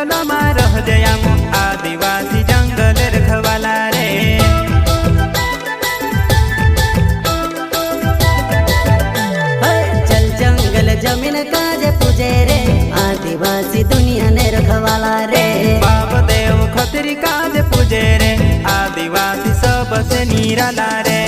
जंगल में रह जयाम आदिवासी जंगल रखवाला रे। चल जंगल जमीन काजे पूजे रे आदिवासी दुनिया ने रखवाला रे। बाप देव खतरी काज पूजे रे आदिवासी सबसे निराला रे।